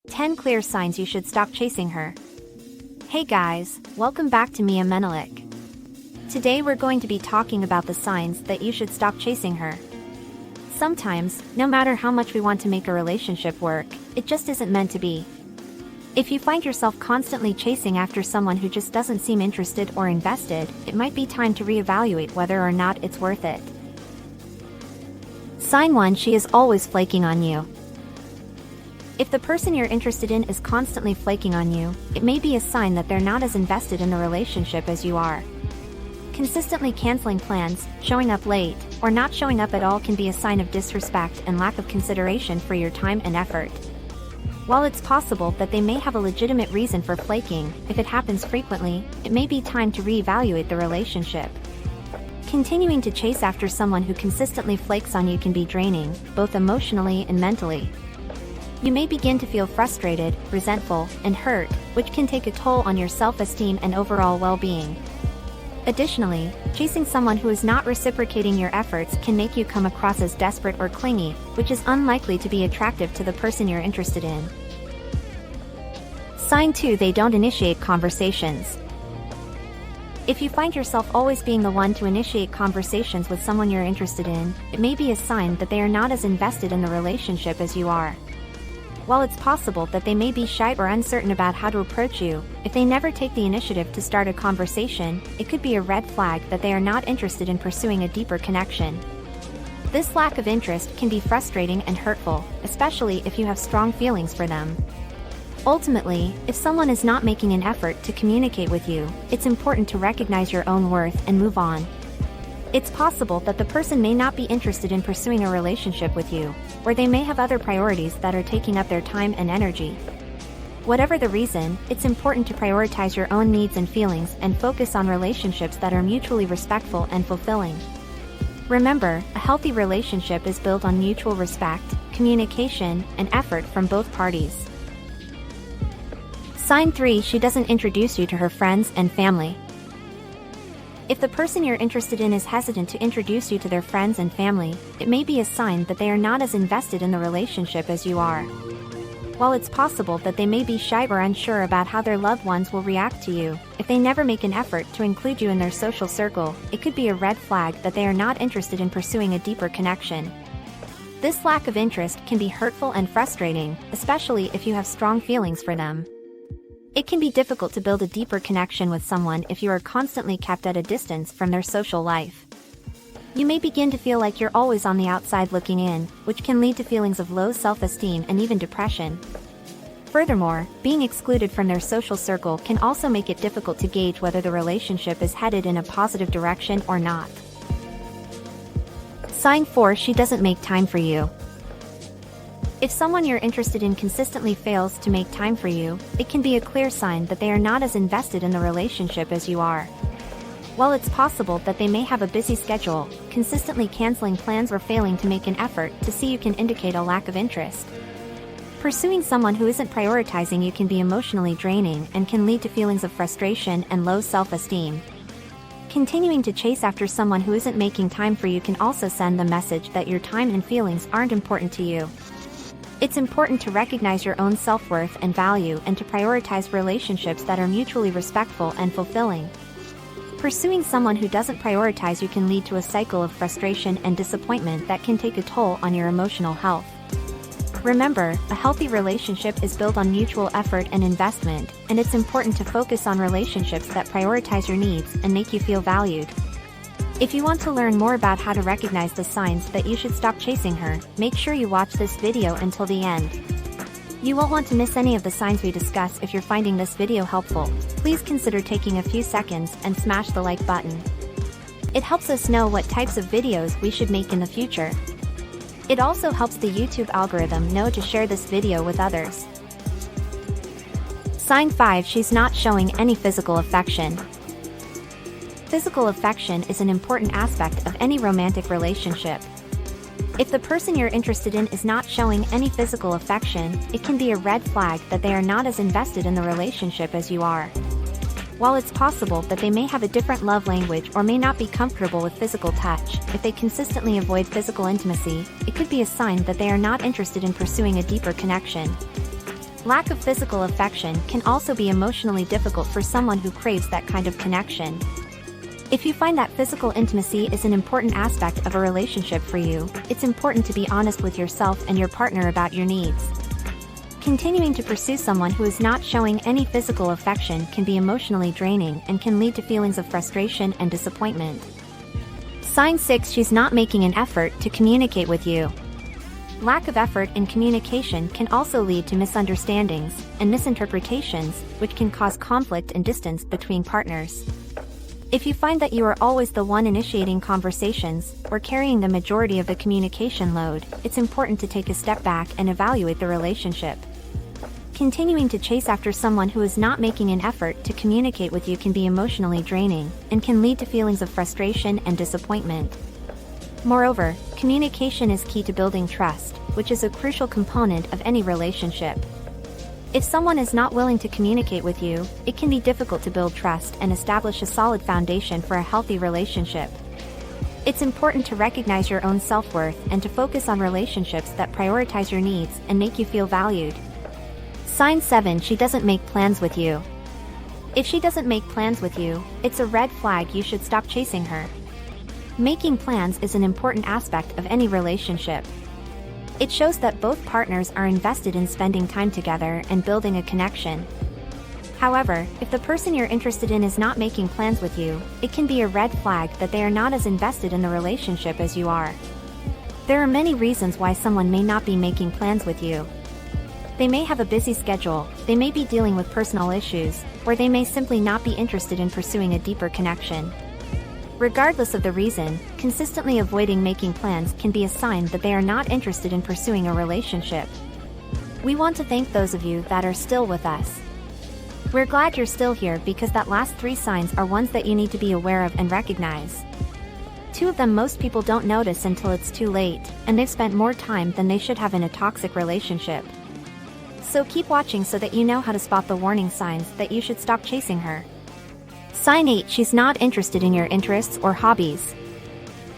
10 Clear Signs You Should Stop Chasing Her. Hey guys, welcome back to Mia Menelik. Today we're going to be talking about the signs that you should stop chasing her. Sometimes, no matter how much we want to make a relationship work, it just isn't meant to be. If you find yourself constantly chasing after someone who just doesn't seem interested or invested, it might be time to reevaluate whether or not it's worth it. Sign 1: She is always flaking on you. If the person you're interested in is constantly flaking on you, it may be a sign that they're not as invested in the relationship as you are. Consistently canceling plans, showing up late, or not showing up at all can be a sign of disrespect and lack of consideration for your time and effort. While it's possible that they may have a legitimate reason for flaking, if it happens frequently, it may be time to reevaluate the relationship. Continuing to chase after someone who consistently flakes on you can be draining, both emotionally and mentally. You may begin to feel frustrated, resentful, and hurt, which can take a toll on your self-esteem and overall well-being. Additionally, chasing someone who is not reciprocating your efforts can make you come across as desperate or clingy, which is unlikely to be attractive to the person you're interested in. Sign 2: They don't initiate conversations. If you find yourself always being the one to initiate conversations with someone you're interested in, it may be a sign that they are not as invested in the relationship as you are. While it's possible that they may be shy or uncertain about how to approach you, if they never take the initiative to start a conversation, it could be a red flag that they are not interested in pursuing a deeper connection. This lack of interest can be frustrating and hurtful, especially if you have strong feelings for them. Ultimately, if someone is not making an effort to communicate with you, it's important to recognize your own worth and move on. It's possible that the person may not be interested in pursuing a relationship with you, or they may have other priorities that are taking up their time and energy. Whatever the reason, it's important to prioritize your own needs and feelings and focus on relationships that are mutually respectful and fulfilling. Remember, a healthy relationship is built on mutual respect, communication, and effort from both parties. Sign 3: She doesn't introduce you to her friends and family. If the person you're interested in is hesitant to introduce you to their friends and family, it may be a sign that they are not as invested in the relationship as you are. While it's possible that they may be shy or unsure about how their loved ones will react to you, if they never make an effort to include you in their social circle, it could be a red flag that they are not interested in pursuing a deeper connection. This lack of interest can be hurtful and frustrating, especially if you have strong feelings for them. It can be difficult to build a deeper connection with someone if you are constantly kept at a distance from their social life. You may begin to feel like you're always on the outside looking in, which can lead to feelings of low self-esteem and even depression. Furthermore, being excluded from their social circle can also make it difficult to gauge whether the relationship is headed in a positive direction or not. Sign 4: She doesn't make time for you. If someone you're interested in consistently fails to make time for you, it can be a clear sign that they are not as invested in the relationship as you are. While it's possible that they may have a busy schedule, consistently canceling plans or failing to make an effort to see you can indicate a lack of interest. Pursuing someone who isn't prioritizing you can be emotionally draining and can lead to feelings of frustration and low self-esteem. Continuing to chase after someone who isn't making time for you can also send the message that your time and feelings aren't important to you. It's important to recognize your own self-worth and value and to prioritize relationships that are mutually respectful and fulfilling. Pursuing someone who doesn't prioritize you can lead to a cycle of frustration and disappointment that can take a toll on your emotional health. Remember, a healthy relationship is built on mutual effort and investment, and it's important to focus on relationships that prioritize your needs and make you feel valued. If you want to learn more about how to recognize the signs that you should stop chasing her, make sure you watch this video until the end. You won't want to miss any of the signs we discuss. If you're finding this video helpful, please consider taking a few seconds and smash the like button. It helps us know what types of videos we should make in the future. It also helps the YouTube algorithm know to share this video with others. Sign 5: She's not showing any physical affection. Physical affection is an important aspect of any romantic relationship. If the person you're interested in is not showing any physical affection, it can be a red flag that they are not as invested in the relationship as you are. While it's possible that they may have a different love language or may not be comfortable with physical touch, if they consistently avoid physical intimacy, it could be a sign that they are not interested in pursuing a deeper connection. Lack of physical affection can also be emotionally difficult for someone who craves that kind of connection. If you find that physical intimacy is an important aspect of a relationship for you, it's important to be honest with yourself and your partner about your needs. Continuing to pursue someone who is not showing any physical affection can be emotionally draining and can lead to feelings of frustration and disappointment. Sign 6. She's not making an effort to communicate with you. Lack of effort in communication can also lead to misunderstandings and misinterpretations, which can cause conflict and distance between partners. If you find that you are always the one initiating conversations or carrying the majority of the communication load, it's important to take a step back and evaluate the relationship. Continuing to chase after someone who is not making an effort to communicate with you can be emotionally draining and can lead to feelings of frustration and disappointment. Moreover, communication is key to building trust, which is a crucial component of any relationship. If someone is not willing to communicate with you, it can be difficult to build trust and establish a solid foundation for a healthy relationship. It's important to recognize your own self-worth and to focus on relationships that prioritize your needs and make you feel valued. Sign 7. She doesn't make plans with you. If she doesn't make plans with you, it's a red flag. You should stop chasing her. Making plans is an important aspect of any relationship. It shows that both partners are invested in spending time together and building a connection. However, if the person you're interested in is not making plans with you, it can be a red flag that they are not as invested in the relationship as you are. There are many reasons why someone may not be making plans with you. They may have a busy schedule, they may be dealing with personal issues, or they may simply not be interested in pursuing a deeper connection. Regardless of the reason, consistently avoiding making plans can be a sign that they are not interested in pursuing a relationship. We want to thank those of you that are still with us. We're glad you're still here because that last 3 signs are ones that you need to be aware of and recognize. 2 of them most people don't notice until it's too late, and they've spent more time than they should have in a toxic relationship. So keep watching so that you know how to spot the warning signs that you should stop chasing her. Sign 8. She's not interested in your interests or hobbies.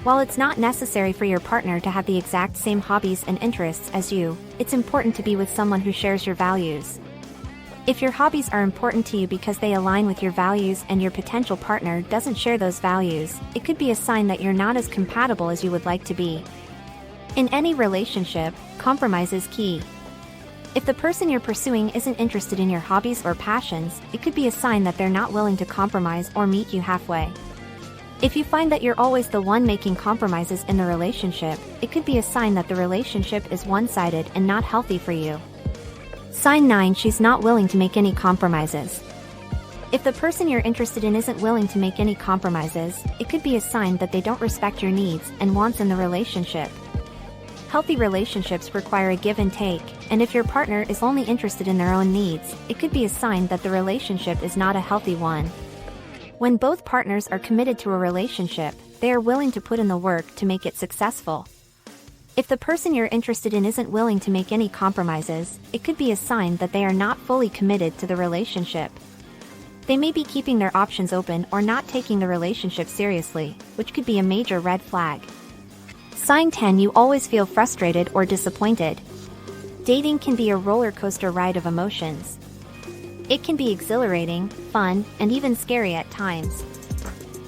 While it's not necessary for your partner to have the exact same hobbies and interests as you, it's important to be with someone who shares your values. If your hobbies are important to you because they align with your values and your potential partner doesn't share those values, it could be a sign that you're not as compatible as you would like to be. In any relationship, compromise is key. If the person you're pursuing isn't interested in your hobbies or passions, it could be a sign that they're not willing to compromise or meet you halfway. If you find that you're always the one making compromises in the relationship, it could be a sign that the relationship is one-sided and not healthy for you. Sign 9. She's not willing to make any compromises. If the person you're interested in isn't willing to make any compromises, it could be a sign that they don't respect your needs and wants in the relationship. Healthy relationships require a give and take, and if your partner is only interested in their own needs, it could be a sign that the relationship is not a healthy one. When both partners are committed to a relationship, they are willing to put in the work to make it successful. If the person you're interested in isn't willing to make any compromises, it could be a sign that they are not fully committed to the relationship. They may be keeping their options open or not taking the relationship seriously, which could be a major red flag. Sign 10. You always feel frustrated or disappointed. Dating can be a roller coaster ride of emotions. It can be exhilarating, fun, and even scary at times.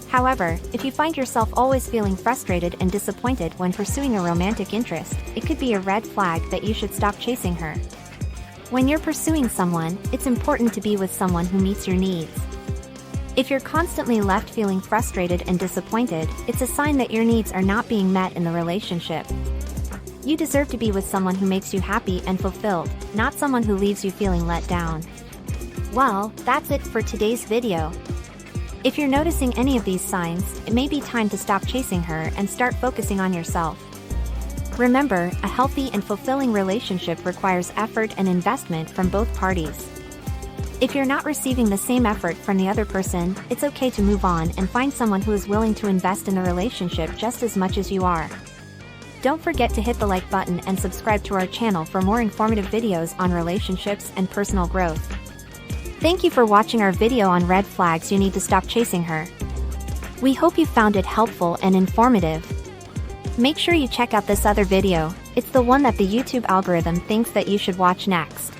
However, if you find yourself always feeling frustrated and disappointed when pursuing a romantic interest, it could be a red flag that you should stop chasing her. When you're pursuing someone, it's important to be with someone who meets your needs. If you're constantly left feeling frustrated and disappointed, it's a sign that your needs are not being met in the relationship. You deserve to be with someone who makes you happy and fulfilled, not someone who leaves you feeling let down. Well, that's it for today's video. If you're noticing any of these signs, it may be time to stop chasing her and start focusing on yourself. Remember, a healthy and fulfilling relationship requires effort and investment from both parties. If you're not receiving the same effort from the other person, it's okay to move on and find someone who is willing to invest in the relationship just as much as you are. Don't forget to hit the like button and subscribe to our channel for more informative videos on relationships and personal growth. Thank you for watching our video on red flags you need to stop chasing her. We hope you found it helpful and informative. Make sure you check out this other video, it's the one that the YouTube algorithm thinks that you should watch next.